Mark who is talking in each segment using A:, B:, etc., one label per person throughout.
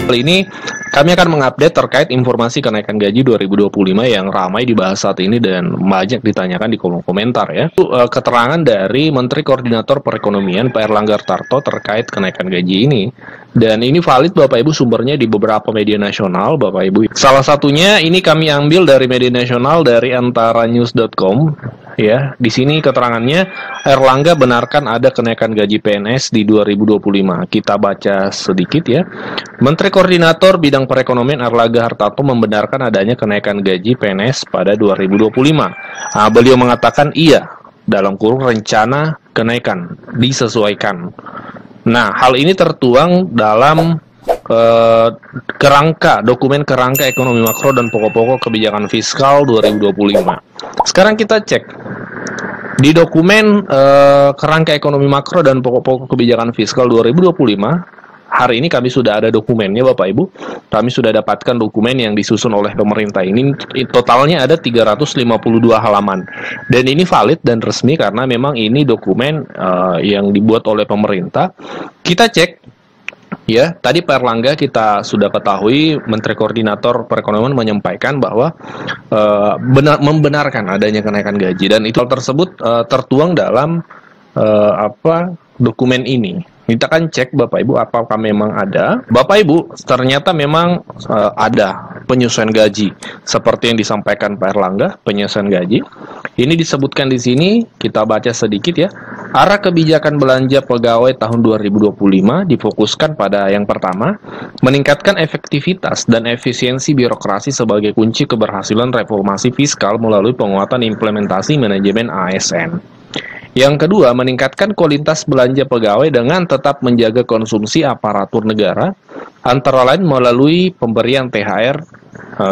A: Kali ini kami akan mengupdate terkait informasi kenaikan gaji 2025 yang ramai dibahas saat ini dan banyak ditanyakan di kolom komentar ya. Keterangan dari Menteri Koordinator Perekonomian Pak Erlangga Hartarto terkait kenaikan gaji ini. Dan ini valid Bapak Ibu, sumbernya di beberapa media nasional Bapak Ibu. Salah satunya ini kami ambil dari media nasional dari antaranews.com. Ya, di sini keterangannya Erlangga benarkan ada kenaikan gaji PNS di 2025. Kita baca sedikit ya. Menteri Koordinator Bidang Perekonomian Erlangga Hartarto membenarkan adanya kenaikan gaji PNS pada 2025. Beliau mengatakan iya, dalam kurung rencana kenaikan disesuaikan. Nah, hal ini tertuang dalam dokumen kerangka ekonomi makro dan pokok-pokok kebijakan fiskal 2025. Sekarang kita cek di dokumen kerangka ekonomi makro dan pokok-pokok kebijakan fiskal 2025. Hari ini kami sudah ada dokumennya Bapak Ibu. Kami sudah dapatkan dokumen yang disusun oleh pemerintah ini. Totalnya ada 352 halaman. Dan ini valid dan resmi karena memang ini dokumen yang dibuat oleh pemerintah. Kita cek. Ya, tadi Pak Erlangga kita sudah ketahui Menteri Koordinator Perekonomian menyampaikan bahwa membenarkan adanya kenaikan gaji dan itu tersebut tertuang dalam dokumen ini. Kita kan cek Bapak Ibu apakah memang ada. Bapak Ibu, ternyata memang ada penyesuaian gaji seperti yang disampaikan Pak Erlangga, penyesuaian gaji. Ini disebutkan di sini, kita baca sedikit ya. Arah kebijakan belanja pegawai tahun 2025 difokuskan pada yang pertama, meningkatkan efektivitas dan efisiensi birokrasi sebagai kunci keberhasilan reformasi fiskal melalui penguatan implementasi manajemen ASN. Yang kedua, meningkatkan kualitas belanja pegawai dengan tetap menjaga konsumsi aparatur negara, antara lain melalui pemberian THR,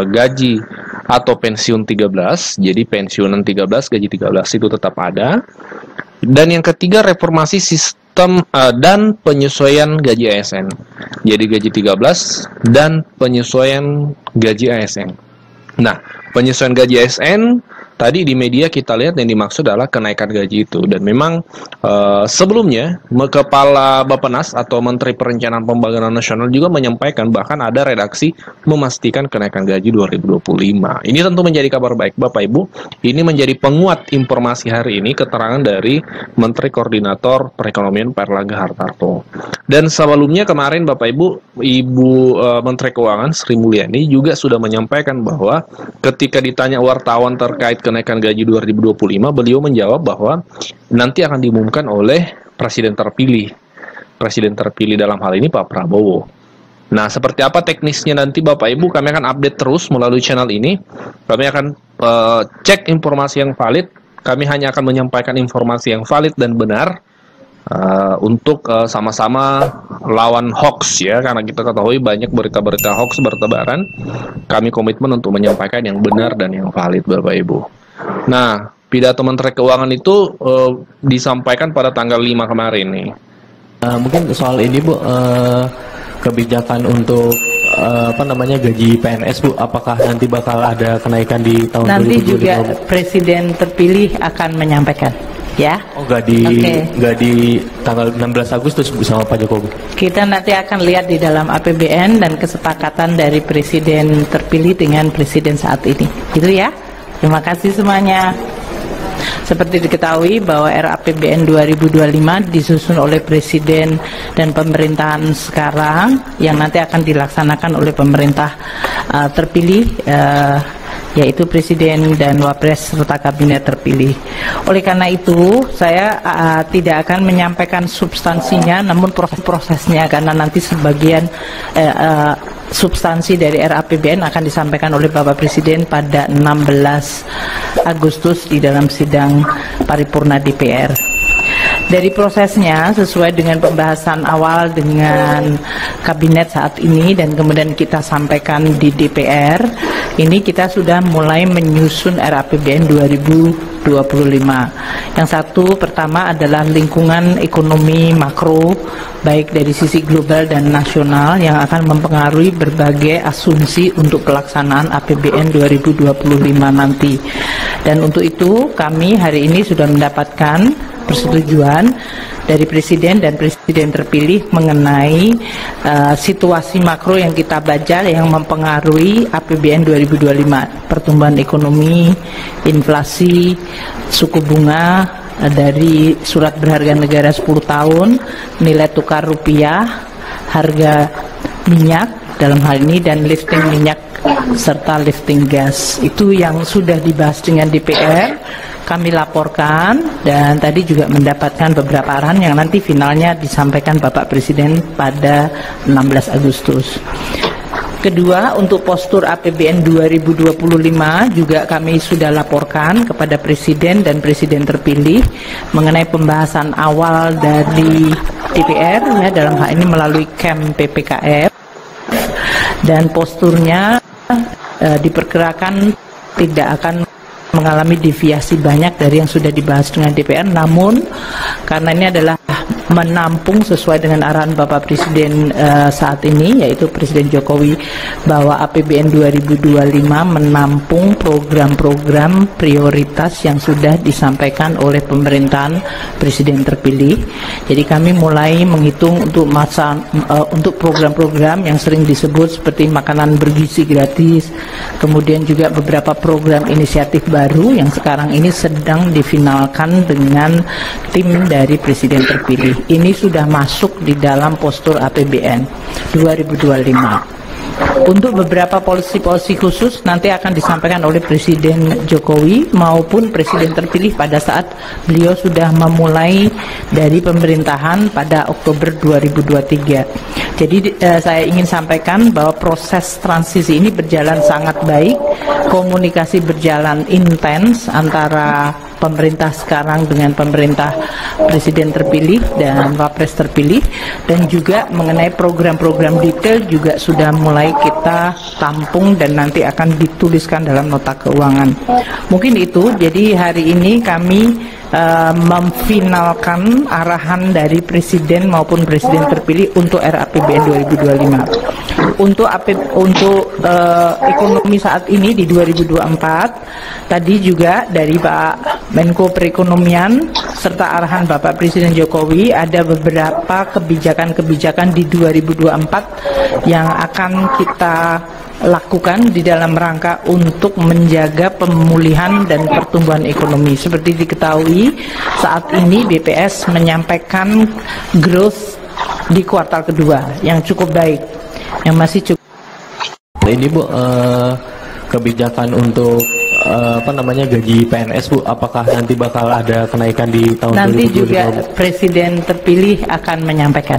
A: gaji atau pensiun 13, jadi pensiunan 13, gaji 13 itu tetap ada. Dan yang ketiga, reformasi sistem dan penyesuaian gaji ASN. Jadi gaji 13 dan penyesuaian gaji ASN. Nah, penyesuaian gaji ASN tadi di media kita lihat yang dimaksud adalah kenaikan gaji itu. Dan memang sebelumnya Kepala Bappenas atau Menteri Perencanaan Pembangunan Nasional juga menyampaikan bahkan ada redaksi memastikan kenaikan gaji 2025. Ini tentu menjadi kabar baik Bapak Ibu. Ini menjadi penguat informasi hari ini keterangan dari Menteri Koordinator Perekonomian Pak Erlangga Hartarto. Dan sebelumnya kemarin Bapak Ibu, Ibu Menteri Keuangan Sri Mulyani juga sudah menyampaikan bahwa ketika ditanya wartawan terkait kenaikan gaji 2025, beliau menjawab bahwa nanti akan diumumkan oleh presiden terpilih. Presiden terpilih dalam hal ini Pak Prabowo. Nah, seperti apa teknisnya nanti Bapak Ibu, kami akan update terus melalui channel ini. Kami akan cek informasi yang valid. Kami hanya akan menyampaikan informasi yang valid dan benar untuk sama-sama lawan hoax ya, karena kita ketahui banyak berita-berita hoax bertebaran. Kami komitmen untuk menyampaikan yang benar dan yang valid Bapak Ibu. Nah, pidato Menteri Keuangan itu disampaikan pada tanggal 5 kemarin nih.
B: Mungkin soal ini Bu, kebijakan untuk gaji PNS Bu, apakah nanti bakal ada kenaikan di tahun 2025?
C: Nanti juga Presiden terpilih akan menyampaikan. Ya.
B: Oh, nggak di tanggal 16 Agustus bersama Pak Jokowi.
C: Kita nanti akan lihat di dalam APBN dan kesepakatan dari Presiden terpilih dengan Presiden saat ini. Gitu ya. Terima kasih semuanya. Seperti diketahui bahwa RAPBN 2025 disusun oleh Presiden dan pemerintahan sekarang yang nanti akan dilaksanakan oleh pemerintah terpilih, yaitu Presiden dan Wapres serta Kabinet terpilih. Oleh karena itu, saya tidak akan menyampaikan substansinya, namun proses-prosesnya, karena nanti sebagian substansi dari RAPBN akan disampaikan oleh Bapak Presiden pada 16 Agustus di dalam sidang paripurna DPR. Dari prosesnya sesuai dengan pembahasan awal dengan kabinet saat ini dan kemudian kita sampaikan di DPR, ini kita sudah mulai menyusun RAPBN 2025. Yang satu pertama adalah lingkungan ekonomi makro baik dari sisi global dan nasional yang akan mempengaruhi berbagai asumsi untuk pelaksanaan APBN 2025 nanti. Dan untuk itu kami hari ini sudah mendapatkan persetujuan dari Presiden dan Presiden terpilih mengenai situasi makro yang kita baca yang mempengaruhi APBN 2025, pertumbuhan ekonomi, inflasi, suku bunga dari surat berharga negara 10 tahun, nilai tukar rupiah, harga minyak dalam hal ini, dan lifting minyak serta lifting gas. Itu yang sudah dibahas dengan DPR, kami laporkan, dan tadi juga mendapatkan beberapa arahan yang nanti finalnya disampaikan Bapak Presiden pada 16 Agustus. Kedua, untuk postur APBN 2025 juga kami sudah laporkan kepada Presiden dan Presiden terpilih mengenai pembahasan awal dari DPR, ya, dalam hal ini melalui KEM PPKF, dan posturnya diperkirakan tidak akan mengalami deviasi banyak dari yang sudah dibahas dengan DPR, namun karena ini adalah menampung sesuai dengan arahan Bapak Presiden saat ini, yaitu Presiden Jokowi, bahwa APBN 2025 menampung program-program prioritas yang sudah disampaikan oleh pemerintahan Presiden terpilih. Jadi kami mulai menghitung untuk program-program yang sering disebut seperti makanan bergizi gratis, kemudian juga beberapa program inisiatif baru yang sekarang ini sedang difinalkan dengan tim dari Presiden terpilih. Ini sudah masuk di dalam postur APBN 2025. Untuk beberapa polisi-polisi khusus nanti akan disampaikan oleh Presiden Jokowi maupun Presiden terpilih pada saat beliau sudah memulai dari pemerintahan pada Oktober 2023. Jadi saya ingin sampaikan bahwa proses transisi ini berjalan sangat baik, komunikasi berjalan intens antara pemerintah sekarang dengan pemerintah Presiden terpilih dan Wapres terpilih, dan juga mengenai program-program detail juga sudah mulai kita tampung dan nanti akan dituliskan dalam nota keuangan. Mungkin itu, jadi hari ini kami memfinalkan arahan dari Presiden maupun Presiden terpilih untuk RAPBN 2025. Untuk ekonomi saat ini di 2024, tadi juga dari Pak Menko Perekonomian serta arahan Bapak Presiden Jokowi, ada beberapa kebijakan-kebijakan di 2024 yang akan kita lakukan di dalam rangka untuk menjaga pemulihan dan pertumbuhan ekonomi. Seperti diketahui, saat ini BPS menyampaikan growth di kuartal kedua yang cukup baik, yang masih cukup.
B: Ini Bu, kebijakan untuk gaji PNS Bu, apakah nanti bakal ada kenaikan di tahun 2025?
C: Nanti juga Presiden terpilih akan menyampaikan.